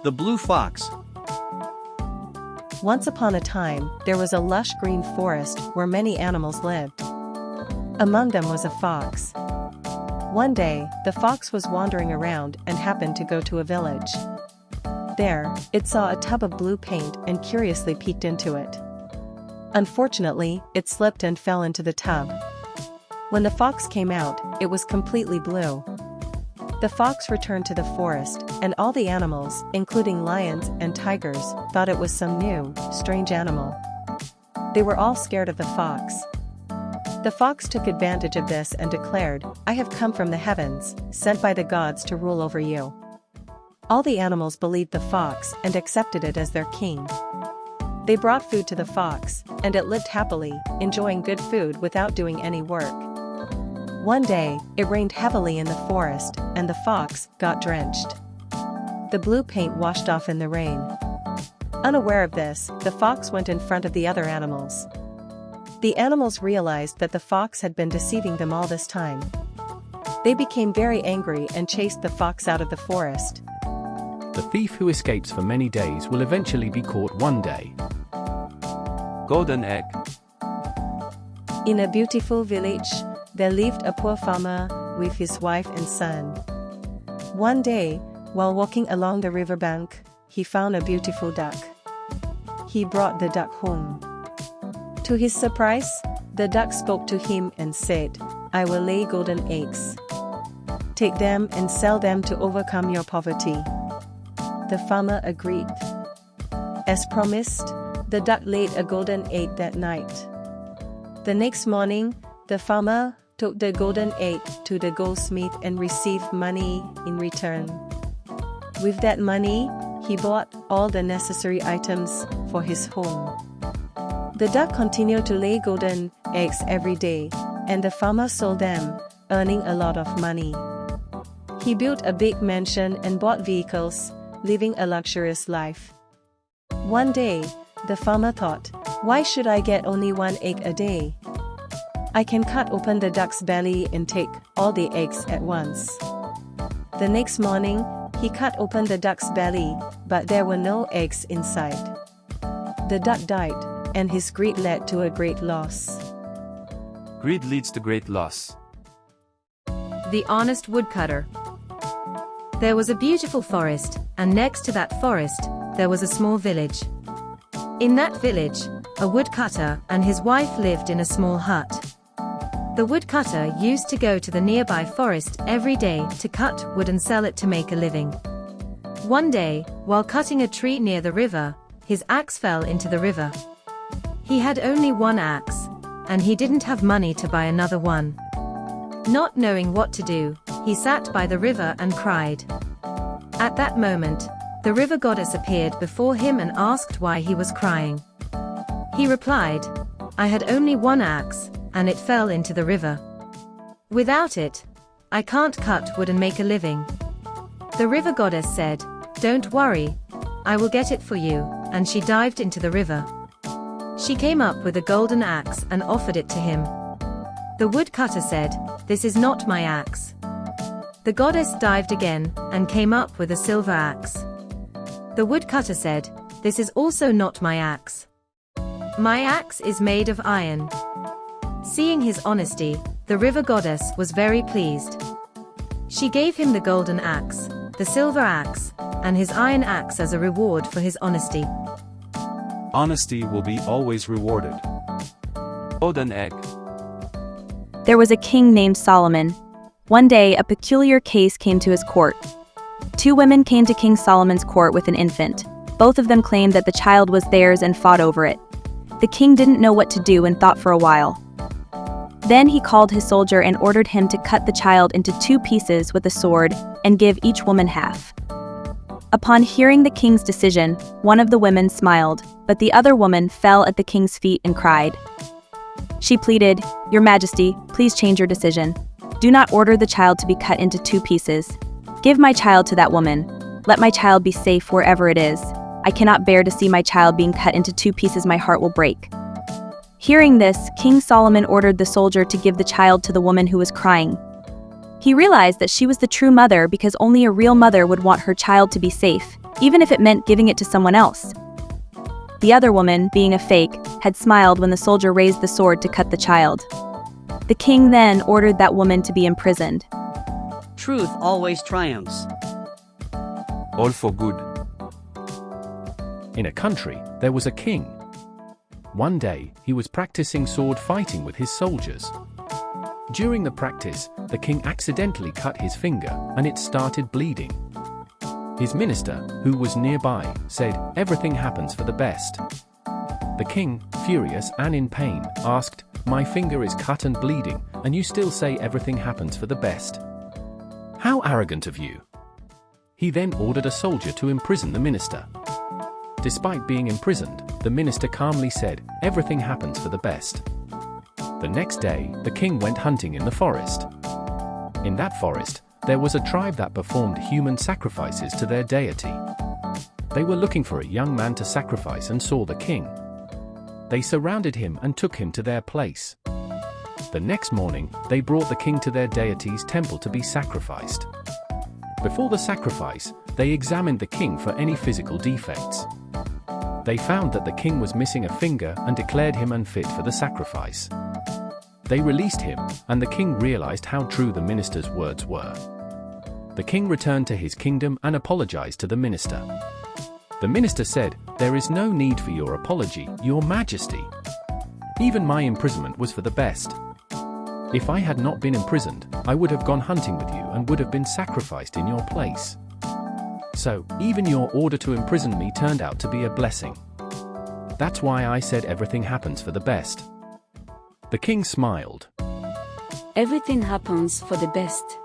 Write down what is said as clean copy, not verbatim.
The Blue Fox. Once upon a time, there was a lush green forest where many animals lived. Among them was a fox. One day, the fox was wandering around and happened to go to a village. There, it saw a tub of blue paint and curiously peeked into it. Unfortunately, it slipped and fell into the tub. When the fox came out, it was completely blue. The fox returned to the forest, and all the animals, including lions and tigers, thought it was some new, strange animal. They were all scared of the fox. The fox took advantage of this and declared, "I have come from the heavens, sent by the gods to rule over you." All the animals believed the fox and accepted it as their king. They brought food to the fox, and it lived happily, enjoying good food without doing any work. One day, it rained heavily in the forest, and the fox got drenched. The blue paint washed off in the rain. Unaware of this, the fox went in front of the other animals. The animals realized that the fox had been deceiving them all this time. They became very angry and chased the fox out of the forest. The thief who escapes for many days will eventually be caught one day. Golden egg. In a beautiful village, there lived a poor farmer with his wife and son. One day, while walking along the riverbank, he found a beautiful duck. He brought the duck home. To his surprise, the duck spoke to him and said, "I will lay golden eggs. Take them and sell them to overcome your poverty." The farmer agreed. As promised, the duck laid a golden egg that night. The next morning, the farmer took the golden egg to the goldsmith and received money in return. With that money, he bought all the necessary items for his home. The duck continued to lay golden eggs every day, and the farmer sold them, earning a lot of money. He built a big mansion and bought vehicles, living a luxurious life. One day, the farmer thought, "Why should I get only one egg a day? I can cut open the duck's belly and take all the eggs at once." The next morning, he cut open the duck's belly, but there were no eggs inside. The duck died, and his greed led to a great loss. Greed leads to great loss. The honest woodcutter. There was a beautiful forest, and next to that forest, there was a small village. In that village, a woodcutter and his wife lived in a small hut. The woodcutter used to go to the nearby forest every day to cut wood and sell it to make a living. One day, while cutting a tree near the river, his axe fell into the river. He had only one axe, and he didn't have money to buy another one. Not knowing what to do, he sat by the river and cried. At that moment, the river goddess appeared before him and asked why he was crying. He replied, "I had only one axe, and it fell into the river. Without it, I can't cut wood and make a living." The river goddess said, "Don't worry, I will get it for you," and she dived into the river. She came up with a golden axe and offered it to him. The woodcutter said, "This is not my axe." The goddess dived again and came up with a silver axe. The woodcutter said, "This is also not my axe. My axe is made of iron." Seeing his honesty, the river goddess was very pleased. She gave him the golden axe, the silver axe, and his iron axe as a reward for his honesty. Honesty will be always rewarded. Golden egg. There was a king named Solomon. One day, a peculiar case came to his court. Two women came to King Solomon's court with an infant. Both of them claimed that the child was theirs and fought over it. The king didn't know what to do and thought for a while. Then he called his soldier and ordered him to cut the child into 2 pieces with a sword and give each woman half. Upon hearing the king's decision, one of the women smiled, but the other woman fell at the king's feet and cried. She pleaded, "Your Majesty, please change your decision. Do not order the child to be cut into 2 pieces. Give my child to that woman. Let my child be safe wherever it is. I cannot bear to see my child being cut into 2 pieces. My heart will break." Hearing this, King Solomon ordered the soldier to give the child to the woman who was crying. He realized that she was the true mother because only a real mother would want her child to be safe, even if it meant giving it to someone else. The other woman, being a fake, had smiled when the soldier raised the sword to cut the child. The king then ordered that woman to be imprisoned. Truth always triumphs. All for good. In a country, there was a king. One day, he was practicing sword fighting with his soldiers. During the practice, the king accidentally cut his finger, and it started bleeding. His minister, who was nearby, said, "Everything happens for the best." The king, furious and in pain, asked, "My finger is cut and bleeding, and you still say everything happens for the best? How arrogant of you!" He then ordered a soldier to imprison the minister. Despite being imprisoned, the minister calmly said, "Everything happens for the best." The next day, the king went hunting in the forest. In that forest, there was a tribe that performed human sacrifices to their deity. They were looking for a young man to sacrifice and saw the king. They surrounded him and took him to their place. The next morning, they brought the king to their deity's temple to be sacrificed. Before the sacrifice, they examined the king for any physical defects. They found that the king was missing a finger and declared him unfit for the sacrifice. They released him, and the king realized how true the minister's words were. The king returned to his kingdom and apologized to the minister. The minister said, "There is no need for your apology, Your Majesty. Even my imprisonment was for the best. If I had not been imprisoned, I would have gone hunting with you and would have been sacrificed in your place. So, even your order to imprison me turned out to be a blessing. That's why I said everything happens for the best." The king smiled. Everything happens for the best.